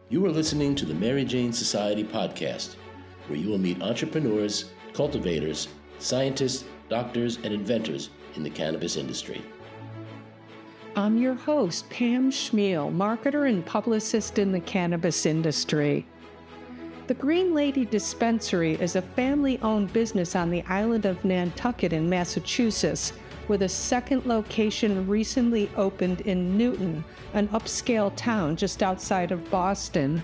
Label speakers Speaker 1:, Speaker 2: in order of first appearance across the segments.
Speaker 1: You are listening to the Mary Jane Society podcast, where you will meet entrepreneurs, cultivators, scientists, doctors, and inventors in the cannabis industry.
Speaker 2: I'm your host, Pam Schmiel, marketer and publicist in the cannabis industry. The Green Lady Dispensary is a family-owned business on the island of Nantucket in Massachusetts, with a second location recently opened in Newton, an upscale town just outside of Boston.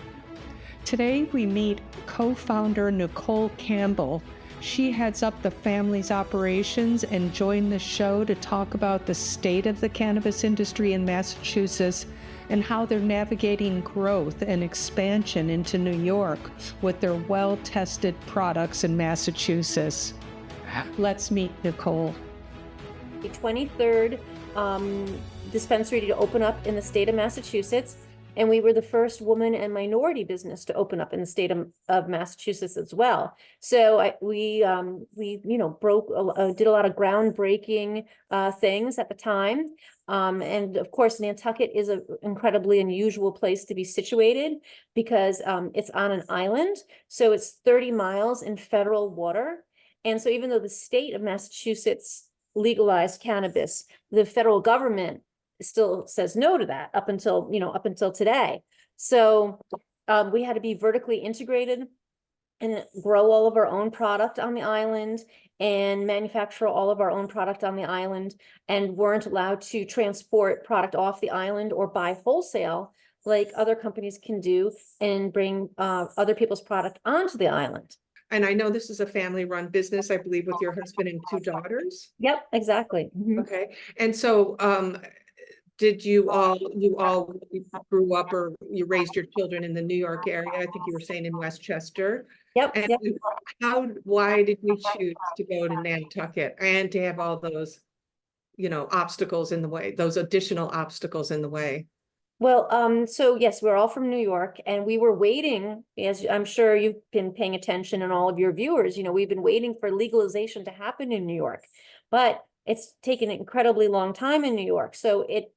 Speaker 2: Today we meet co-founder Nicole Campbell. She heads up the family's operations and joined the show to talk about the state of the cannabis industry in Massachusetts and how they're navigating growth and expansion into New York with their well-tested products in Massachusetts. Let's meet Nicole.
Speaker 3: The 23rd dispensary to open up in the state of Massachusetts, and we were the first woman and minority business to open up in the state of Massachusetts as well. So we did a lot of groundbreaking things at the time, and of course Nantucket is an incredibly unusual place to be situated because it's on an island, so it's 30 miles in federal water, and so even though the state of Massachusetts legalized cannabis, the federal government still says no to that up until today. So we had to be vertically integrated and grow all of our own product on the island and manufacture all of our own product on the island, and weren't allowed to transport product off the island or buy wholesale like other companies can do and bring other people's product onto the island.
Speaker 4: And I know this is a family-run business, I believe, with your husband and 2 daughters.
Speaker 3: Yep, exactly. Mm-hmm.
Speaker 4: Okay, and so did you all grew up, or you raised your children in the New York area? I think you were saying in Westchester.
Speaker 3: Yep.
Speaker 4: And
Speaker 3: yep.
Speaker 4: why did you choose to go to Nantucket and to have all those, obstacles in the way, those additional obstacles in the way?
Speaker 3: Well, so yes, we're all from New York, and we were waiting, as I'm sure you've been paying attention, and all of your viewers, we've been waiting for legalization to happen in New York, but it's taken an incredibly long time in New York. So it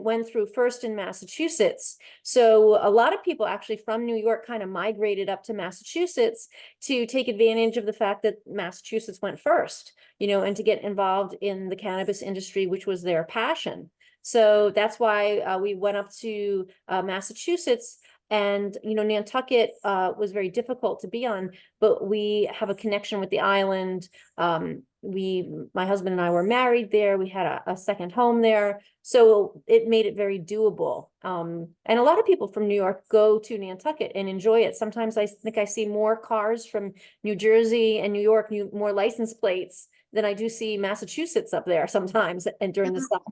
Speaker 3: went through first in Massachusetts. So a lot of people actually from New York kind of migrated up to Massachusetts to take advantage of the fact that Massachusetts went first, and to get involved in the cannabis industry, which was their passion. So that's why we went up to Massachusetts, and Nantucket was very difficult to be on, but we have a connection with the island. My husband and I were married there. We had a second home there, so it made it very doable. And a lot of people from New York go to Nantucket and enjoy it. Sometimes I think I see more cars from New Jersey and New York, more license plates, than I do see Massachusetts up there sometimes, and during the summer.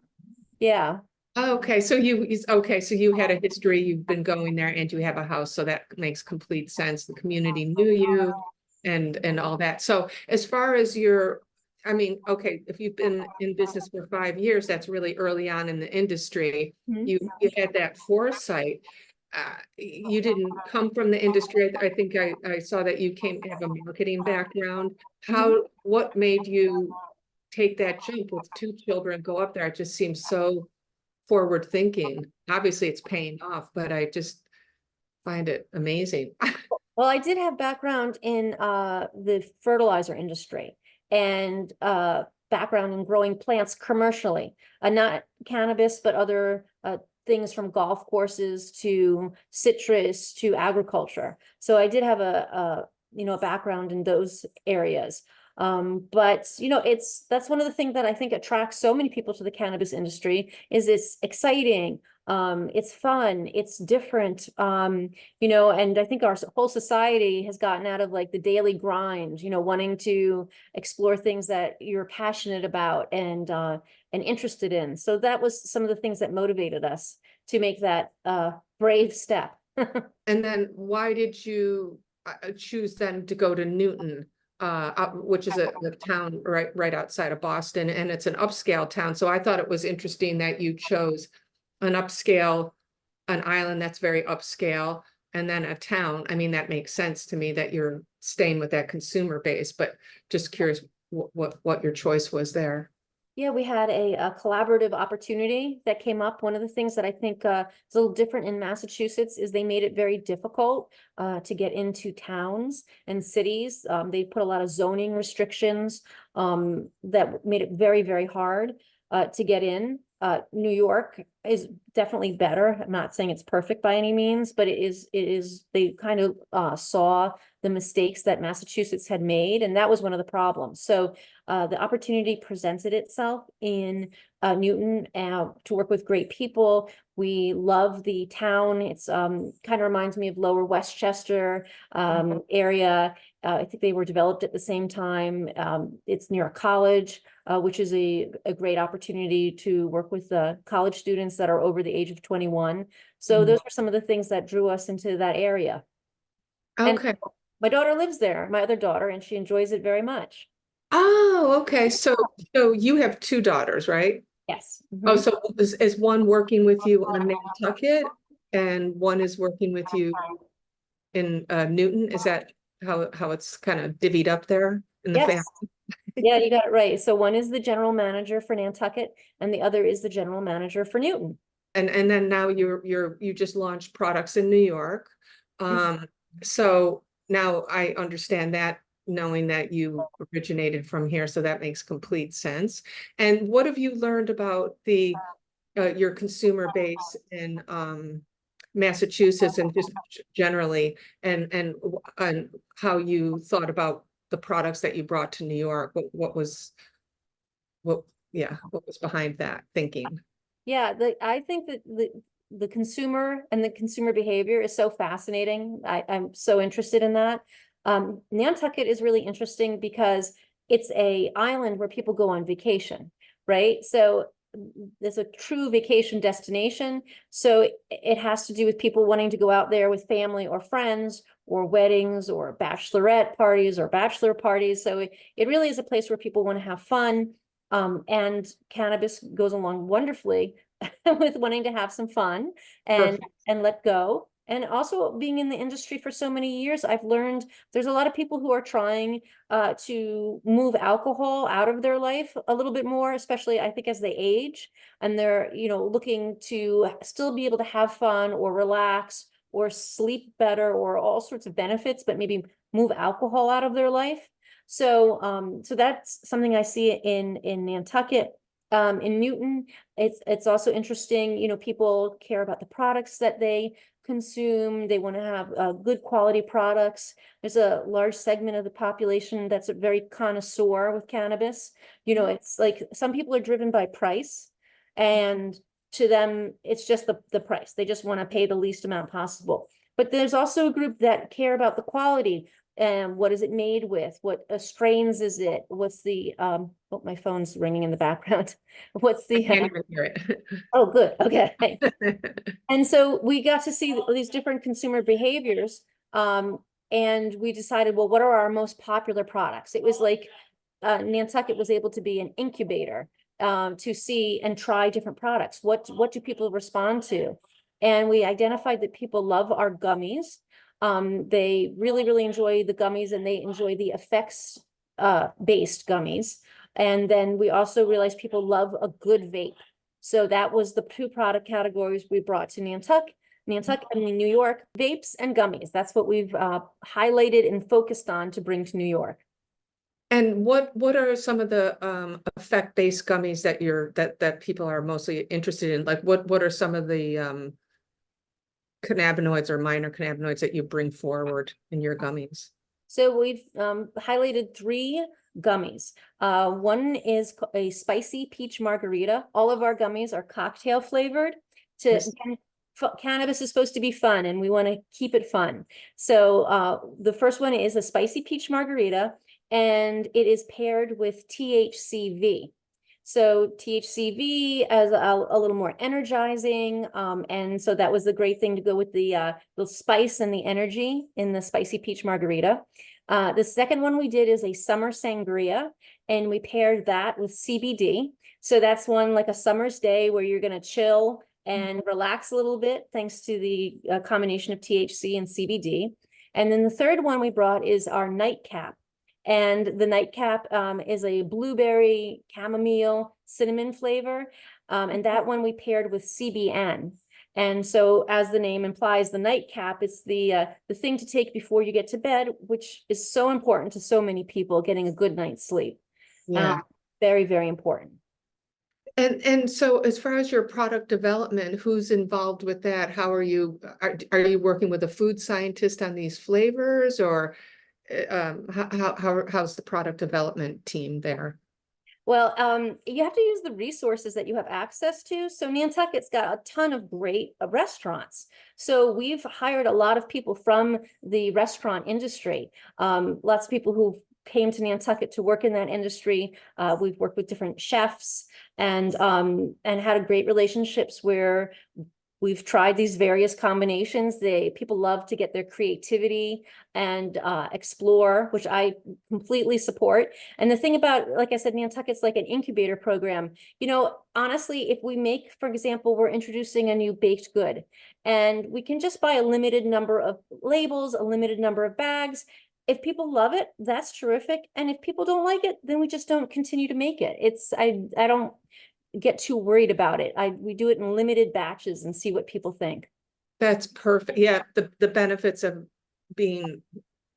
Speaker 3: Yeah.
Speaker 4: Okay, so you had a history, you've been going there, and you have a house, so that makes complete sense. The community knew you and all that. So as far as if you've been in business for 5 years, that's really early on in the industry.
Speaker 3: Mm-hmm.
Speaker 4: You had that foresight. You didn't come from the industry. I think I saw that you have a marketing background. What made you take that jump with 2 children, go up there? It just seems so forward thinking. Obviously it's paying off, but I just find it amazing.
Speaker 3: Well, I did have background in the fertilizer industry, and background in growing plants commercially, not cannabis, but other things from golf courses to citrus to agriculture. So I did have a background in those areas. But that's one of the things that I think attracts so many people to the cannabis industry, is it's exciting, it's fun, it's different, and I think our whole society has gotten out of like the daily grind, wanting to explore things that you're passionate about and interested in. So that was some of the things that motivated us to make that brave step.
Speaker 4: And then why did you choose then to go to Newton? Which is a town right outside of Boston, and it's an upscale town. So I thought it was interesting that you chose an island that's very upscale, and then a town. I mean, that makes sense to me that you're staying with that consumer base, but just curious what your choice was there.
Speaker 3: Yeah, we had a collaborative opportunity that came up. One of the things that I think is a little different in Massachusetts is they made it very difficult to get into towns and cities. They put a lot of zoning restrictions that made it very, very hard to get in. New York is definitely better. I'm not saying it's perfect by any means, but they kind of saw the mistakes that Massachusetts had made, and that was one of the problems. So the opportunity presented itself in Newton to work with great people. We love the town. It's kind of reminds me of Lower Westchester area. I think they were developed at the same time. It's near a college, which is a great opportunity to work with college students that are over the age of 21. So those were some of the things that drew us into that area.
Speaker 4: Okay.
Speaker 3: And my daughter lives there, my other daughter, and she enjoys it very much.
Speaker 4: Oh, okay. So you have two daughters, right?
Speaker 3: Yes.
Speaker 4: Oh, so is one working with you on Nantucket and one is working with you in Newton? Is that how it's kind of divvied up there in the family?
Speaker 3: Yes. Yeah, you got it right. So one is the general manager for Nantucket and the other is the general manager for Newton.
Speaker 4: And then now you just launched products in New York. So now I understand that, knowing that you originated from here, so that makes complete sense. And what have you learned about your consumer base in Massachusetts and just generally, and how you thought about the products that you brought to New York? What was behind that thinking?
Speaker 3: Yeah, I think that the consumer and the consumer behavior is so fascinating. I'm so interested in that. Nantucket is really interesting because it's a island where people go on vacation, right? So there's a true vacation destination. So it has to do with people wanting to go out there with family or friends or weddings or bachelorette parties or bachelor parties. So it really is a place where people want to have fun. And cannabis goes along wonderfully with wanting to have some fun and let go. And also being in the industry for so many years, I've learned there's a lot of people who are trying to move alcohol out of their life a little bit more, especially I think as they age, and they're, looking to still be able to have fun or relax or sleep better or all sorts of benefits, but maybe move alcohol out of their life. So that's something I see in Nantucket. In Newton, it's also interesting, people care about the products that they consume. They want to have good quality products. There's a large segment of the population that's a very connoisseur with cannabis. It's like some people are driven by price, and to them, it's just the price. They just want to pay the least amount possible. But there's also a group that care about the quality. And what is it made with? What strains is it? What's the oh, my phone's ringing in the background. What's the
Speaker 4: I can't even hear it.
Speaker 3: oh, good. Okay. And so we got to see these different consumer behaviors. And we decided, well, what are our most popular products? It was like Nantucket was able to be an incubator to see and try different products. What do people respond to? And we identified that people love our gummies. They really, really enjoy the gummies and they enjoy the effects based gummies. And then we also realized people love a good vape. So that was the two product categories we brought to Nantucket and New York, vapes and gummies. That's what we've highlighted and focused on to bring to New York.
Speaker 4: And what are some of the effect-based gummies that people are mostly interested in? Like what are some of the cannabinoids or minor cannabinoids that you bring forward in your gummies?
Speaker 3: So we've highlighted 3 gummies. One is a spicy peach margarita. All of our gummies are cocktail flavored. Cannabis is supposed to be fun and we want to keep it fun. So the first one is a spicy peach margarita and it is paired with THCV. So THCV as a little more energizing. And so that was the great thing to go with the spice and the energy in the spicy peach margarita. The second one we did is a summer sangria, and we paired that with CBD. So that's one like a summer's day where you're going to chill and relax a little bit thanks to the combination of THC and CBD. And then the third one we brought is our nightcap. And the nightcap is a blueberry chamomile cinnamon flavor. And that one we paired with CBN. And so, as the name implies, the nightcap is the thing to take before you get to bed, which is so important to so many people, getting a good night's sleep.
Speaker 4: Yeah.
Speaker 3: Very, very important.
Speaker 4: And so as far as your product development, who's involved with that? How are you working with a food scientist on these flavors, or how's the product development team there?
Speaker 3: Well, you have to use the resources that you have access to. So Nantucket's got a ton of great restaurants. So we've hired a lot of people from the restaurant industry. Lots of people who came to Nantucket to work in that industry. We've worked with different chefs and had great relationships where we've tried these various combinations. People love to get their creativity and explore, which I completely support. And the thing about, like I said, Nantucket's like an incubator program. You know, honestly, if we make, for example, we're introducing a new baked good, and we can just buy a limited number of labels, a limited number of bags. If people love it, that's terrific. And if people don't like it, then we just don't continue to make it. I don't get too worried about it. We do it in limited batches and see what people think.
Speaker 4: That's perfect. Yeah, the benefits of being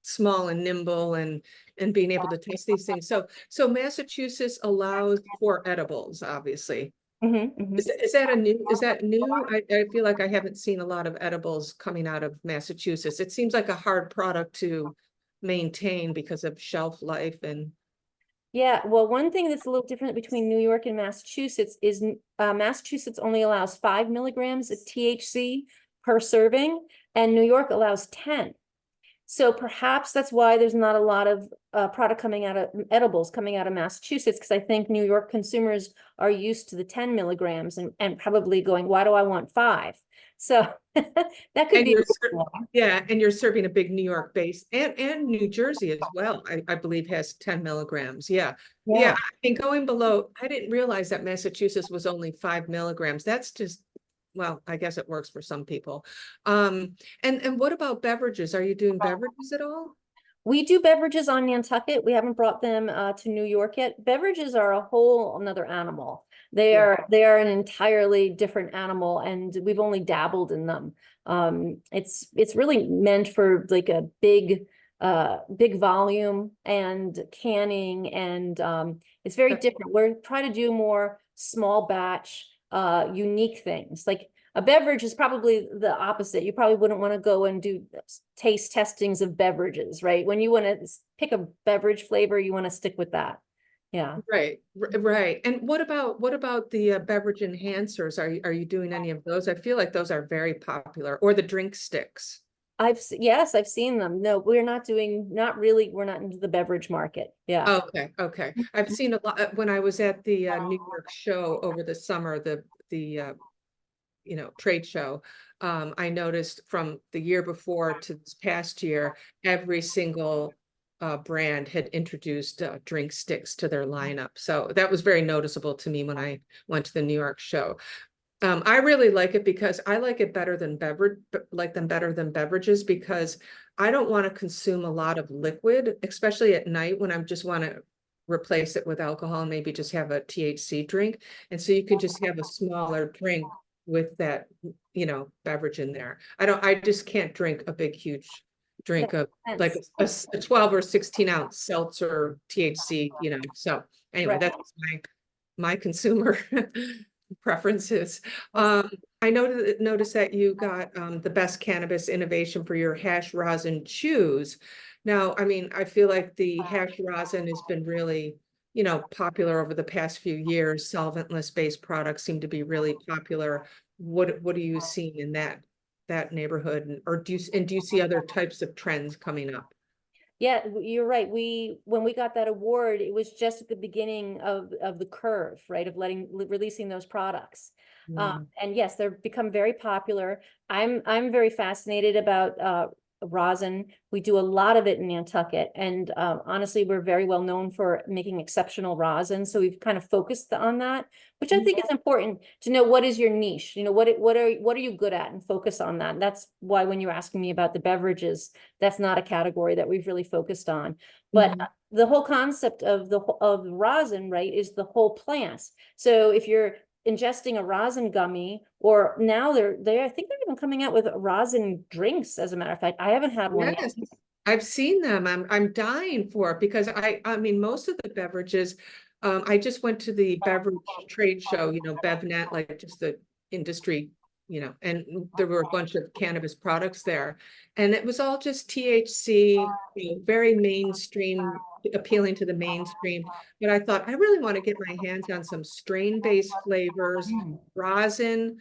Speaker 4: small and nimble and being able to test these things. So Massachusetts allows for edibles, obviously. Is that new? I feel like I haven't seen a lot of edibles coming out of Massachusetts. It seems like a hard product to maintain because of shelf life and.
Speaker 3: Yeah, well, one thing that's a little different between New York and Massachusetts is Massachusetts only allows 5 milligrams of THC per serving, and New York allows 10. So perhaps that's why there's not a lot of product coming out of edibles coming out of Massachusetts, because I think New York consumers are used to the 10 milligrams and probably going, why do I want 5? So that could be.
Speaker 4: Yeah, and you're serving a big New York base, and New Jersey as well, I believe has 10 milligrams. Yeah. I mean, going below, I didn't realize that Massachusetts was only 5 milligrams. That's just, well, I guess it works for some people. And what about beverages? Are you doing beverages at all?
Speaker 3: We do beverages on Nantucket. We haven't brought them to New York yet. Beverages are a whole another animal. They are an entirely different animal, and we've only dabbled in them. It's really meant for like a big volume and canning, and it's very different. We're trying to do more small batch, unique things. Like a beverage is probably the opposite. You probably wouldn't want to go and do taste testings of beverages, right? When you want to pick a beverage flavor, you want to stick with that. Yeah.
Speaker 4: Right. And what about the beverage enhancers? Are you doing any of those? I feel like those are very popular, or the drink sticks.
Speaker 3: Yes, I've seen them. No, we're not really. We're not into the beverage market. Yeah.
Speaker 4: Okay. I've seen a lot when I was at the New York show over the summer, the trade show. I noticed from the year before to this past year, every single brand had introduced drink sticks to their lineup. So that was very noticeable to me when I went to the New York show. I really like it because I like it better than beverages, because I don't want to consume a lot of liquid, especially at night when I just want to replace it with alcohol and maybe just have a THC drink. And so you could just have a smaller drink with that, beverage in there. I just can't drink a big, huge drink of like a 12 or 16 ounce seltzer THC, So anyway, that's my consumer preferences. I noticed that you got the best cannabis innovation for your hash rosin chews. Now, I mean, I feel like the hash rosin has been really, popular over the past few years. Solventless based products seem to be really popular. What are you seeing in that neighborhood, or do you see other types of trends coming up?
Speaker 3: Yeah, you're right. When we got that award, it was just at the beginning of the curve, right? Of releasing those products. And yes, they've become very popular. I'm very fascinated about rosin. We do a lot of it in Nantucket, and honestly, we're very well known for making exceptional rosin. So we've kind of focused on that, which I think is important to know. What is your niche? You know, what are you good at, and focus on that. And that's why when you're asking me about the beverages, that's not a category that we've really focused on. But the whole concept of of rosin, right, is the whole plant. So if you're ingesting a rosin gummy, or now they I think they're even coming out with rosin drinks, as a matter of fact. I haven't had one yet.
Speaker 4: Yes, I've seen them. I'm dying for it because I mean, most of the beverages, I just went to the beverage trade show, you know, BevNet, like just the industry, you know, and there were a bunch of cannabis products there. And it was all just THC, you know, very mainstream, appealing to the mainstream. But I thought, I really want to get my hands on some strain-based flavors, rosin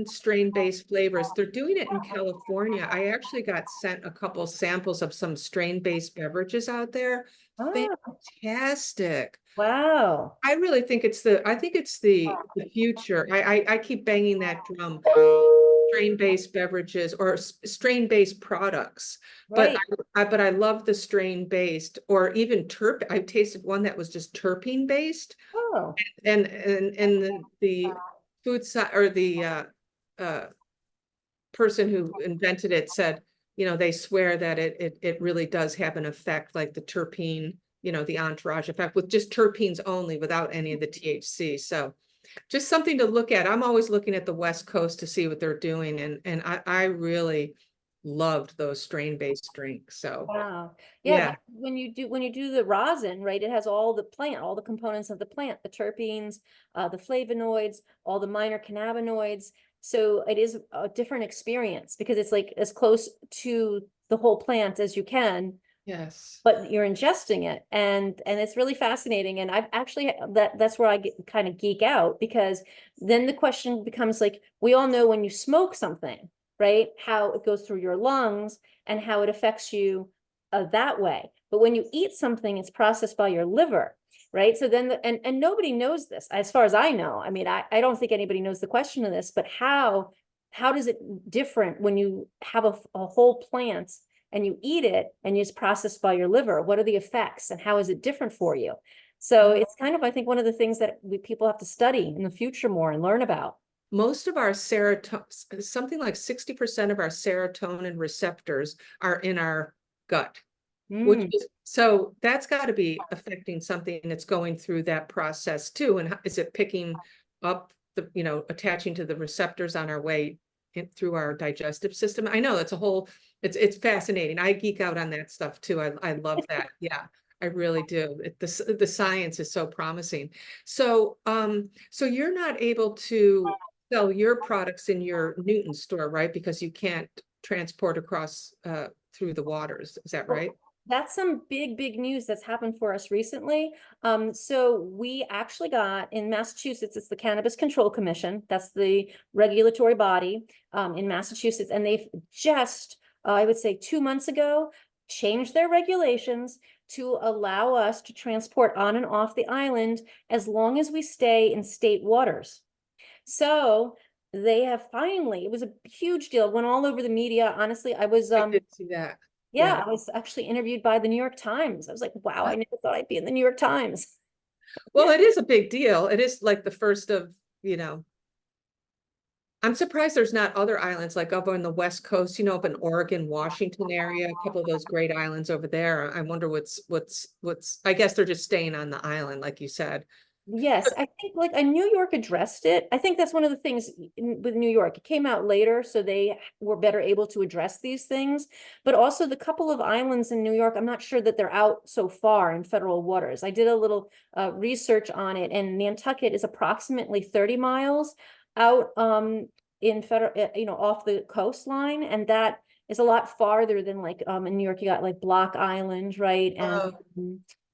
Speaker 4: strain-based flavors. They're doing it in California. I actually got sent a couple samples of some strain-based beverages out there.
Speaker 3: Ah,
Speaker 4: Fantastic.
Speaker 3: wow.
Speaker 4: I really think I think it's the future. I keep banging that drum. Strain-based beverages or strain-based products, but
Speaker 3: Right.
Speaker 4: but I love the strain-based, or even I tasted one that was just terpene based,
Speaker 3: Oh,
Speaker 4: and the food side, or the uh person who invented it said, you know, they swear that it really does have an effect like the terpene, you know, the entourage effect with just terpenes only, without any of the THC. So just something to look at. I'm always looking at the West Coast to see what they're doing, and I really loved those strain-based drinks. So
Speaker 3: wow. Yeah,
Speaker 4: yeah.
Speaker 3: because when you do the rosin, right, it has all the plant, all the components of the plant, the terpenes, the flavonoids, all the minor cannabinoids. So it is a different experience because it's like as close to the whole plant as you can,
Speaker 4: Yes.
Speaker 3: but you're ingesting it, and it's really fascinating. And I've actually, that's where I get kind of geek out, because then the question becomes like, we all know when you smoke something, right, how it goes through your lungs and how it affects you that way. But when you eat something, it's processed by your liver, right? So then and nobody knows this as far as I know. I mean, I don't think anybody knows the question of this, but how does it different when you have a whole plant and you eat it and it's processed by your liver? What are the effects and how is it different for you? So it's kind of, I think, one of the things that people have to study in the future more and learn about.
Speaker 4: Most of our serotonin, something like 60% of our serotonin receptors are in our gut, which
Speaker 3: Mm,
Speaker 4: is, so that's got to be affecting something that's going through that process too. And is it picking up the, you know, attaching to the receptors on our way through our digestive system? I know that's a whole, it's fascinating. I geek out on that stuff too. I love that. Yeah, I really do. The science is so promising. So, so you're not able to sell your products in your Newton store, right? Because you can't transport across through the waters. Is that right?
Speaker 3: that's some big news that's happened for us recently. So we actually got in Massachusetts, it's the Cannabis Control Commission. That's the regulatory body in Massachusetts. And they've just, I would say 2 months ago, changed their regulations to allow us to transport on and off the island as long as we stay in state waters. So they have finally, it was a huge deal, went all over the media. Honestly, I was
Speaker 4: I did see that.
Speaker 3: yeah, I was actually interviewed by the New York Times. I was like, wow, I never thought I'd be in the New York Times.
Speaker 4: Well, it is a big deal. It is like the first of, you know, I'm surprised there's not other islands like up on the West Coast, you know, up in Oregon, Washington area, a couple of those great islands over there. I wonder what's, I guess they're just staying on the island, like you said.
Speaker 3: Yes, I think like New York addressed it. I think that's one of the things with New York. It came out later, so they were better able to address these things. But also the couple of islands in New York, I'm not sure that they're out so far in federal waters. I did a little research on it, and Nantucket is approximately 30 miles out in federal, you know, off the coastline, and that is a lot farther than like in New York. You got like Block Island, right? And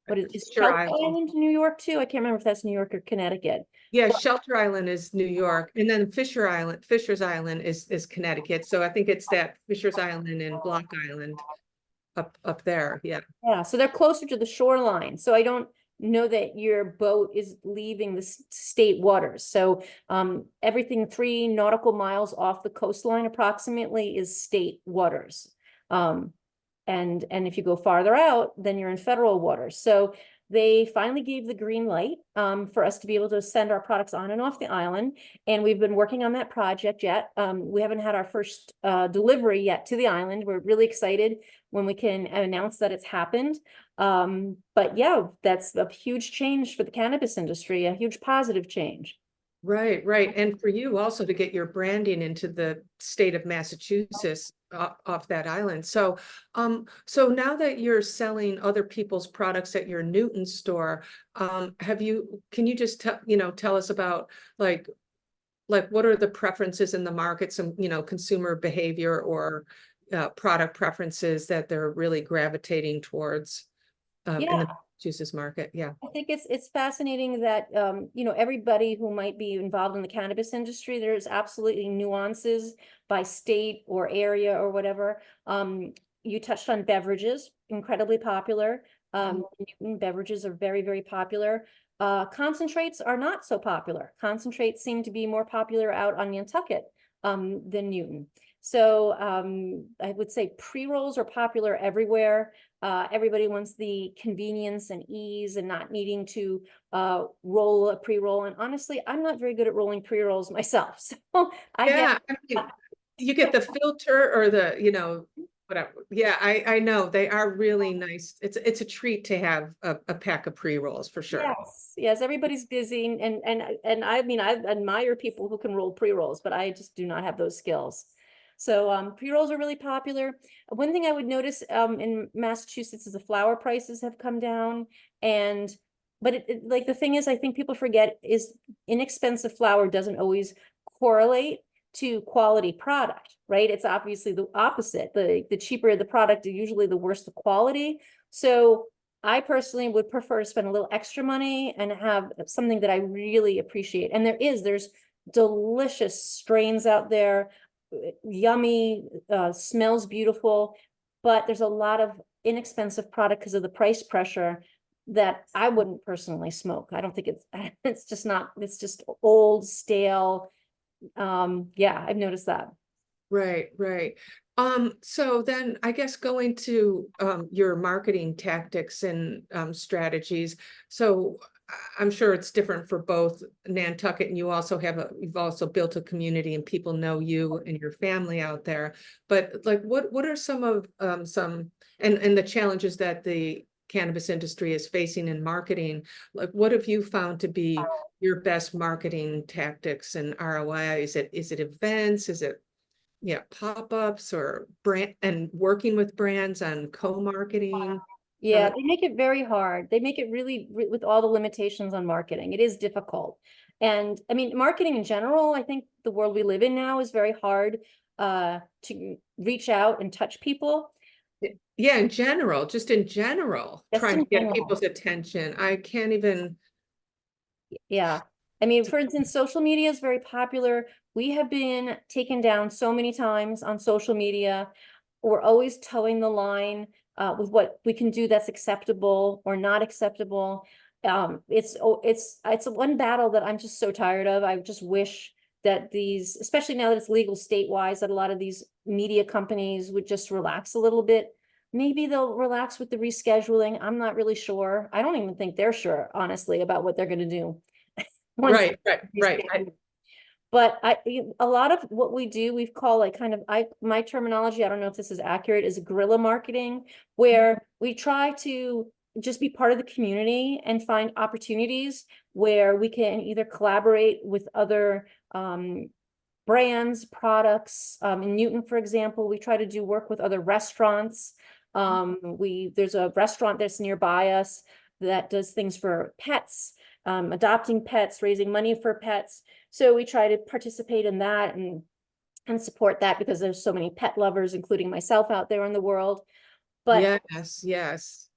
Speaker 3: what is
Speaker 4: Fisher
Speaker 3: Shelter
Speaker 4: Island.
Speaker 3: Island in New York too? I can't remember if that's New York or Connecticut.
Speaker 4: Yeah, Shelter Island is New York, and then Fisher's Island is Connecticut. So I think it's that Fisher's Island and Block Island up there. Yeah.
Speaker 3: Yeah, so they're closer to the shoreline. So I don't know that your boat is leaving the state waters. So everything 3 nautical miles off the coastline approximately is state waters. And if you go farther out, then you're in federal waters. So they finally gave the green light for us to be able to send our products on and off the island. And we've been working on that project yet. We haven't had our first delivery yet to the island. We're really excited when we can announce that it's happened. But yeah, that's a huge change for the cannabis industry, a huge positive change.
Speaker 4: Right, right. And for you also to get your branding into the state of Massachusetts off that island. So, so now that you're selling other people's products at your Newton store, can you just tell us about like what are the preferences in the market, some, consumer behavior or product preferences that they're really gravitating towards in the Massachusetts market? Yeah.
Speaker 3: I think it's fascinating that everybody who might be involved in the cannabis industry, there's absolutely nuances by state or area or whatever. You touched on beverages, incredibly popular. Beverages are very, very popular. Concentrates are not so popular. Concentrates seem to be more popular out on Nantucket than Newton. So I would say pre-rolls are popular everywhere. Everybody wants the convenience and ease and not needing to roll a pre-roll. And honestly, I'm not very good at rolling pre-rolls myself. So
Speaker 4: you get the filter or the, whatever. Yeah, I know they are really nice. It's a treat to have a pack of pre-rolls for sure.
Speaker 3: Yes, everybody's busy, and I mean, I admire people who can roll pre-rolls, but I just do not have those skills. So pre-rolls are really popular. One thing I would notice in Massachusetts is the flower prices have come down, but like the thing is, I think people forget is inexpensive flower doesn't always correlate to quality product, right? It's obviously the opposite. The cheaper the product, usually the worse the quality. So I personally would prefer to spend a little extra money and have something that I really appreciate. And there's delicious strains out there, yummy, smells beautiful, but there's a lot of inexpensive product because of the price pressure that I wouldn't personally smoke. I don't think it's just old, stale. Yeah, I've noticed that.
Speaker 4: Right, right. So then I guess going to your marketing tactics and strategies. So I'm sure it's different for both Nantucket, and you've also built a community and people know you and your family out there. But like what are some of and the challenges that the cannabis industry is facing in marketing? Like what have you found to be your best marketing tactics and ROI? Is it events? Is it pop-ups or brand and working with brands on co-marketing?
Speaker 3: Yeah, they make it very hard. They make it really, with all the limitations on marketing, it is difficult. And I mean, marketing in general, I think the world we live in now is very hard to reach out and touch people.
Speaker 4: Yeah, just in general, trying to get people's attention. I can't even.
Speaker 3: Yeah. I mean, for instance, social media is very popular. We have been taken down so many times on social media. We're always towing the line with what we can do that's acceptable or not acceptable. It's one battle that I'm just so tired of. I just wish that especially now that it's legal statewide, that a lot of these media companies would just relax a little bit. Maybe they'll relax with the rescheduling. I'm not really sure. I don't even think they're sure, honestly, about what they're going to do.
Speaker 4: Right.
Speaker 3: But a lot of what we do, we've called like my terminology, I don't know if this is accurate, is guerrilla marketing, where we try to just be part of the community and find opportunities where we can either collaborate with other brands, products. In Newton, for example, we try to do work with other restaurants. There's a restaurant that's nearby us that does things for pets, adopting pets, raising money for pets. So we try to participate in that and support that because there's so many pet lovers, including myself, out there in the world. But
Speaker 4: yes.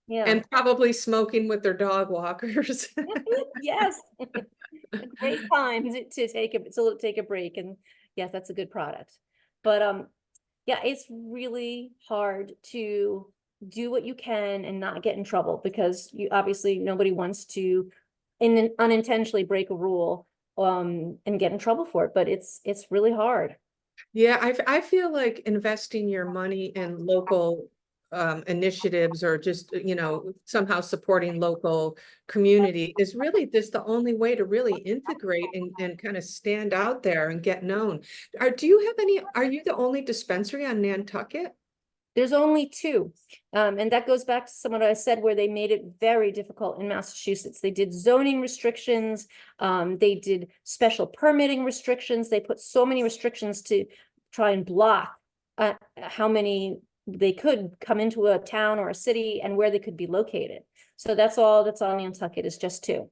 Speaker 3: Yeah.
Speaker 4: And probably smoking with their dog walkers.
Speaker 3: Yes. Great time to take a break. And yes, that's a good product. But yeah, it's really hard to do what you can and not get in trouble because obviously nobody wants to unintentionally break a rule and get in trouble for it, but it's really hard.
Speaker 4: Yeah, I feel like investing your money in local initiatives or just, somehow supporting local community is really just the only way to really integrate and kind of stand out there and get known. Are you the only dispensary on Nantucket?
Speaker 3: There's only two. And that goes back to some of what I said, where they made it very difficult in Massachusetts. They did zoning restrictions. They did special permitting restrictions. They put so many restrictions to try and block how many they could come into a town or a city and where they could be located. So that's all that's on Nantucket is just two.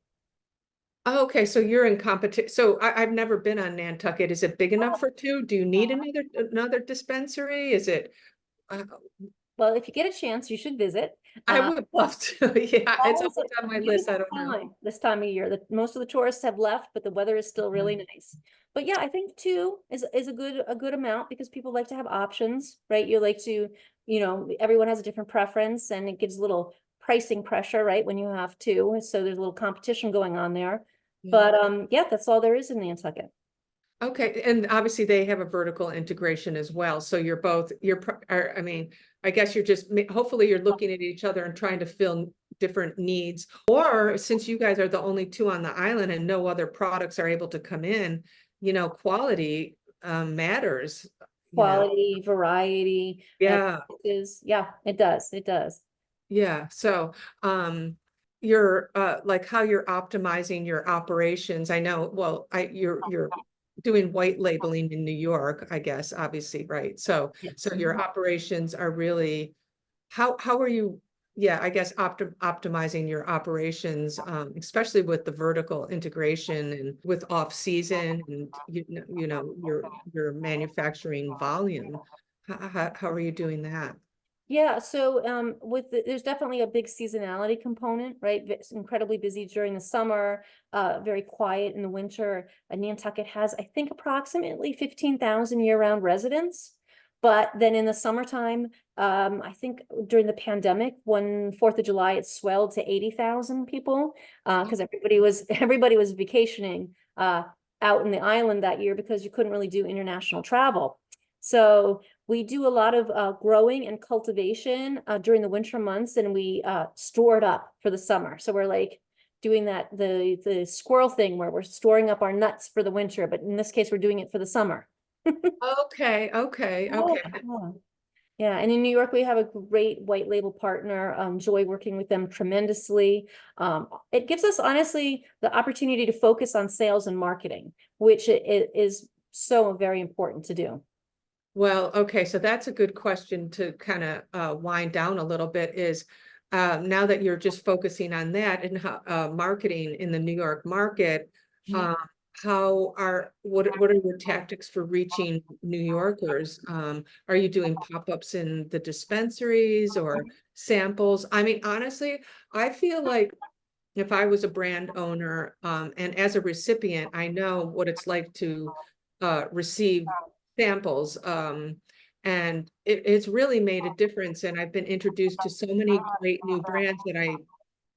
Speaker 4: Oh, okay, so you're in competition. So I've never been on Nantucket. Is it big enough for two? Do you need another dispensary? Is it? Uh,
Speaker 3: Well, if you get a chance, you should visit.
Speaker 4: I would love to. Yeah, it's
Speaker 3: Always
Speaker 4: always on
Speaker 3: a
Speaker 4: my list. I don't
Speaker 3: beautiful
Speaker 4: know.
Speaker 3: time this time of year. Most of the tourists have left, but the weather is still really nice. But yeah, I think two is a good amount because people like to have options, right? You like to, everyone has a different preference and it gives a little pricing pressure, right? When you have two. So there's a little competition going on there.
Speaker 4: Yeah.
Speaker 3: But yeah, that's all there is in Nantucket.
Speaker 4: Okay, and obviously they have a vertical integration as well. So I mean, I guess you're just, hopefully you're looking at each other and trying to fill different needs. Or since you guys are the only two on the island and no other products are able to come in, quality matters.
Speaker 3: Quality, variety, and
Speaker 4: Yeah,
Speaker 3: yeah, it does. It does.
Speaker 4: yeah. So, you're like how you're optimizing your operations. I know, well, you're doing white labeling in New York, I guess, obviously, right? So your operations are really, how are you, yeah, I guess optimizing your operations, especially with the vertical integration and with off season and your manufacturing volume. How are you doing that?
Speaker 3: Yeah, so there's definitely a big seasonality component, right? It's incredibly busy during the summer, very quiet in the winter. And Nantucket has, I think, approximately 15,000 year-round residents. But then in the summertime, I think during the pandemic, when 4th of July, it swelled to 80,000 people because everybody was vacationing out in the island that year because you couldn't really do international travel. So we do a lot of growing and cultivation during the winter months, and we store it up for the summer. So we're like doing the squirrel thing where we're storing up our nuts for the winter, but in this case, we're doing it for the summer.
Speaker 4: Okay, okay, okay.
Speaker 3: Yeah. Yeah, and in New York, we have a great white label partner. Enjoy working with them tremendously. It gives us, honestly, the opportunity to focus on sales and marketing, which is so very important to do.
Speaker 4: Well, okay, so that's a good question to kind of wind down a little bit is now that you're just focusing on that and marketing in the New York market, uh, what are your tactics for reaching New Yorkers? Are you doing pop-ups in the dispensaries or samples? I mean, honestly, I feel like if I was a brand owner and as a recipient, I know what it's like to receive samples. And it's really made a difference. And I've been introduced to so many great new brands that I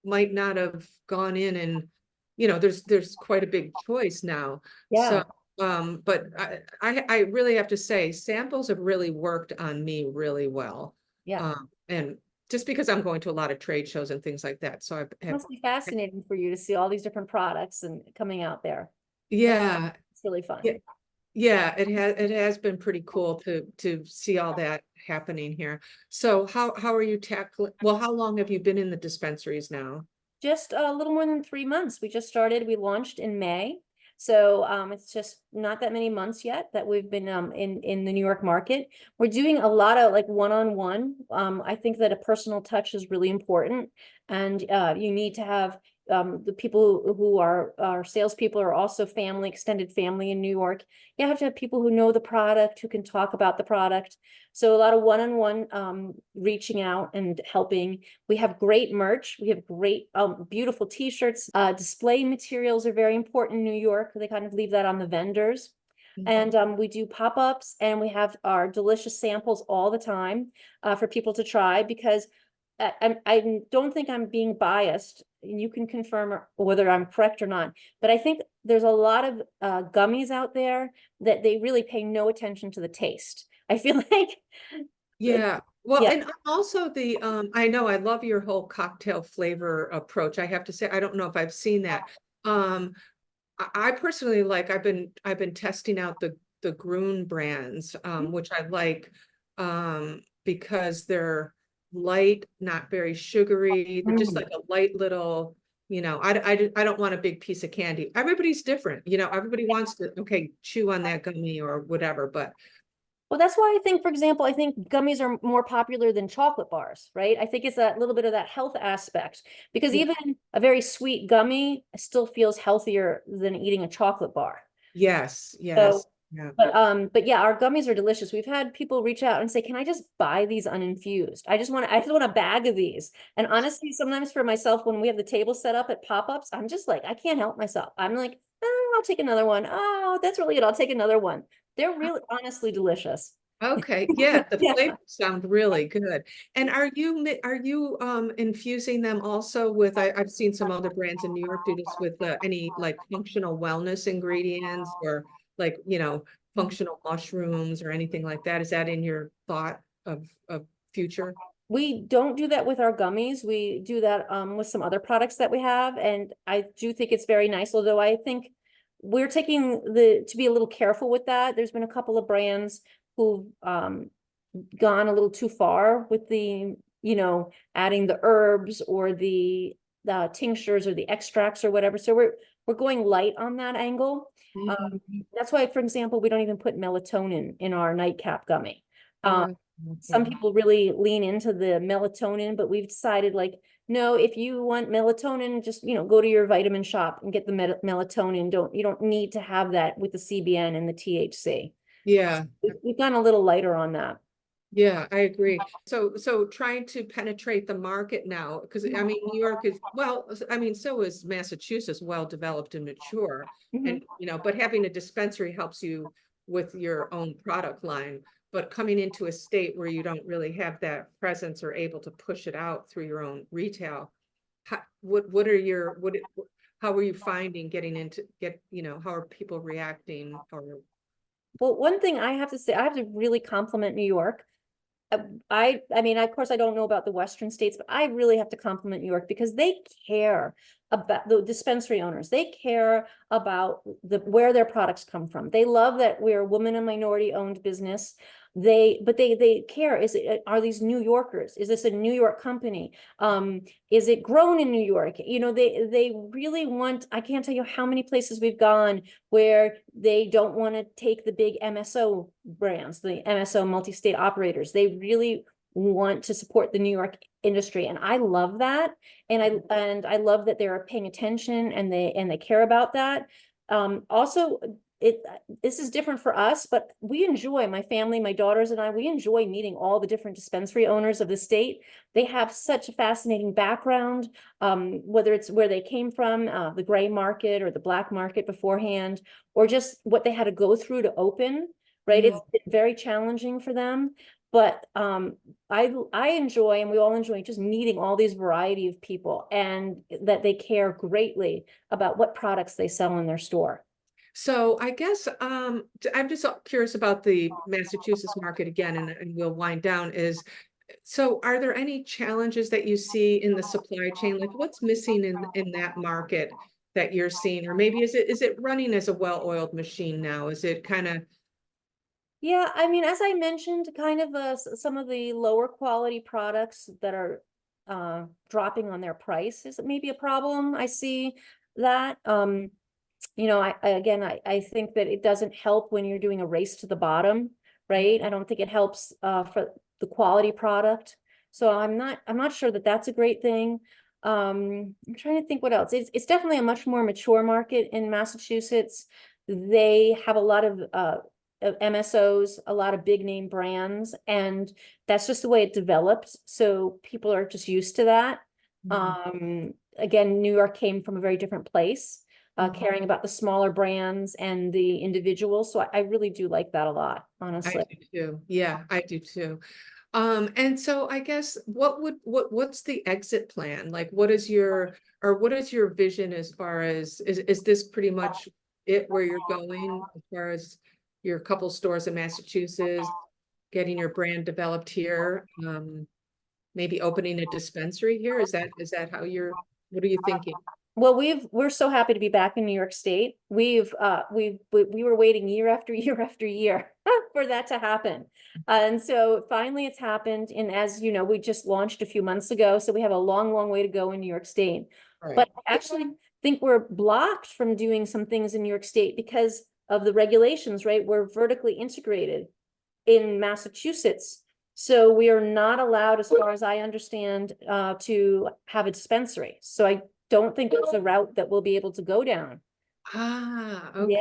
Speaker 4: might not have gone in and, there's quite a big choice now. So,
Speaker 3: Yeah,
Speaker 4: but I really have to say samples have really worked on me really well.
Speaker 3: yeah.
Speaker 4: And just because I'm going to a lot of trade shows and things like that. So
Speaker 3: Must be fascinating for you to see all these different products and coming out there.
Speaker 4: yeah,
Speaker 3: It's really fun.
Speaker 4: yeah. Yeah, it has been pretty cool to see all that happening here. So how are you tackling, well, how long have you been in the dispensaries now?
Speaker 3: Just a little more than 3 months. We just started, we launched in May. So it's just not that many months yet that we've been in the New York market. We're doing a lot of like one-on-one. I think that a personal touch is really important, and you need to have the people who are our salespeople are also family, extended family in New York. You have to have people who know the product, who can talk about the product. So a lot of one-on-one reaching out and helping. We have great merch. We have great, beautiful t-shirts. Display materials are very important in New York. They kind of leave that on the vendors. And we do pop-ups, and we have our delicious samples all the time for people to try, because I don't think I'm being biased, and you can confirm whether I'm correct or not, but I think there's a lot of gummies out there that they really pay no attention to the taste. I feel like,
Speaker 4: Yeah. Well,
Speaker 3: yeah,
Speaker 4: and also the I know I love your whole cocktail flavor approach. I have to say, I don't know if I've seen that. Um, I personally like, I've been testing out the Gruen brands, which I like, because they're light, not very sugary. They're just
Speaker 3: Mm.
Speaker 4: like a light little, I don't want a big piece of candy. Everybody's different, everybody wants to, okay, chew on that gummy or whatever, but
Speaker 3: Well, that's why I think, for example, I think gummies are more popular than chocolate bars, right? I think it's that little bit of that health aspect, because
Speaker 4: yeah,
Speaker 3: even a very sweet gummy still feels healthier than eating a chocolate bar.
Speaker 4: yes,
Speaker 3: So,
Speaker 4: yes, yeah.
Speaker 3: but yeah, our gummies are delicious. We've had people reach out and say, "Can I just buy these uninfused? I just want a bag of these." And honestly, sometimes for myself, when we have the table set up at pop-ups, I'm just like, I can't help myself. I'm like, oh, I'll take another one. Oh, that's really good. I'll take another one. They're really honestly delicious.
Speaker 4: Okay, yeah, the
Speaker 3: Yeah.
Speaker 4: flavors sound really good. And are you infusing them also with, I've seen some other brands in New York do this with any like functional wellness ingredients or like, functional mushrooms or anything like that? Is that in your thought of future?
Speaker 3: We don't do that with our gummies. We do that with some other products that we have, and I do think it's very nice, although I think we're taking to be a little careful with that. There's been a couple of brands who've gone a little too far with the, adding the herbs or the tinctures or the extracts or whatever. So we're going light on that angle. That's why, for example, we don't even put melatonin in our nightcap gummy.
Speaker 4: Oh,
Speaker 3: Some
Speaker 4: okay.
Speaker 3: people really lean into the melatonin, but we've decided, like, no, if you want melatonin, just, go to your vitamin shop and get the melatonin. You don't need to have that with the CBN and the THC.
Speaker 4: Yeah.
Speaker 3: We've gone a little lighter on that.
Speaker 4: Yeah, I agree. So trying to penetrate the market now, because I mean, New York is, well, I mean, so is Massachusetts, well developed and mature.
Speaker 3: Mhm.
Speaker 4: And, but having a dispensary helps you with your own product line. But coming into a state where you don't really have that presence or able to push it out through your own retail, how are you finding how are people reacting or
Speaker 3: Well, one thing I have to say, I have to really compliment New York. I mean, of course, I don't know about the Western states, but I really have to compliment New York because they care about the dispensary owners. They care about where their products come from. They love that we're a woman and minority owned business. They care. Are these New Yorkers? Is this a New York company? Is it grown in New York? They really want, I can't tell you how many places we've gone where they don't want to take the big MSO brands, the MSO multi-state operators. They really want to support the New York industry. And I love that. And I love that they're paying attention and they care about that. Also, this is different for us, but we enjoy, my family, my daughters and I, we enjoy meeting all the different dispensary owners of the state. They have such a fascinating background, whether it's where they came from, the gray market or the black market beforehand, or just what they had to go through to open, right? It's been very challenging for them. But I enjoy, and we all enjoy, just meeting all these variety of people, and that they care greatly about what products they sell in their store.
Speaker 4: So I guess I'm just curious about the Massachusetts market again, and we'll wind down. So are there any challenges that you see in the supply chain? Like what's missing in that market that you're seeing? Or maybe is it running as a well-oiled machine now? Is it kind of
Speaker 3: Yeah, I mean, as I mentioned, kind of some of the lower quality products that are dropping on their price is maybe a problem. I see that. I think that it doesn't help when you're doing a race to the bottom, right? I don't think it helps for the quality product. So I'm not sure that that's a great thing. I'm trying to think what else. It's definitely a much more mature market in Massachusetts. They have a lot of MSOs, a lot of big name brands, and that's just the way it developed. So people are just used to that. Again, New York came from a very different place, caring about the smaller brands and the individuals. So I really do like that a lot,
Speaker 4: I
Speaker 3: honestly.
Speaker 4: do too. Yeah, I do too. And so I guess what's the exit plan? Like, what is your vision as far as, is this pretty much it where you're going as far as your couple stores in Massachusetts, getting your brand developed here, maybe opening a dispensary here? Is that how what are you thinking?
Speaker 3: Well, we're so happy to be back in New York State. We were waiting year after year after year for that to happen. And so finally it's happened. And as you know, we just launched a few months ago. So we have a long, long way to go in New York State.
Speaker 4: Right.
Speaker 3: But I actually think we're blocked from doing some things in New York State because of the regulations, right? We're vertically integrated in Massachusetts. So we are not allowed, as far as I understand, to have a dispensary. So I don't think it's a route that we'll be able to go down.
Speaker 4: Ah, okay.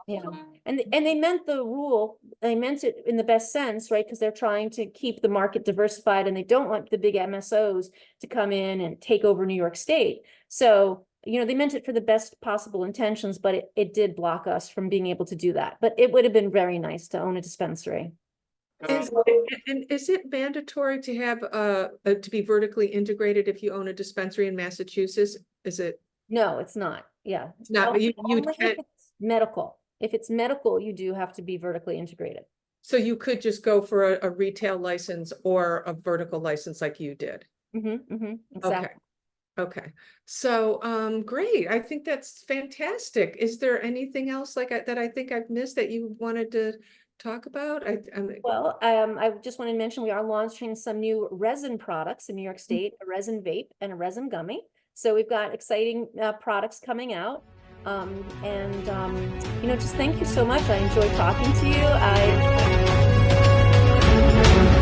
Speaker 3: Yeah. And they meant the rule, they meant it in the best sense, right? Because they're trying to keep the market diversified and they don't want the big MSOs to come in and take over New York State. So, you know, they meant it for the best possible intentions, but it did block us from being able to do that. But it would have been very nice to own a dispensary.
Speaker 4: And is it mandatory to have to be vertically integrated if you own a dispensary in Massachusetts? Is it?
Speaker 3: No, it's not. Yeah.
Speaker 4: It's not, but you
Speaker 3: Only if
Speaker 4: can't.
Speaker 3: it's medical. If it's medical, you do have to be vertically integrated.
Speaker 4: So you could just go for a retail license or a vertical license like you did.
Speaker 3: Exactly.
Speaker 4: Okay. Okay. So, great. I think that's fantastic. Is there anything else like that I think I've missed that you wanted to talk about?
Speaker 3: Well, I just want to mention we are launching some new resin products in New York State, a resin vape and a resin gummy. So we've got exciting products coming out. You know, just thank you so much. I enjoyed talking to you.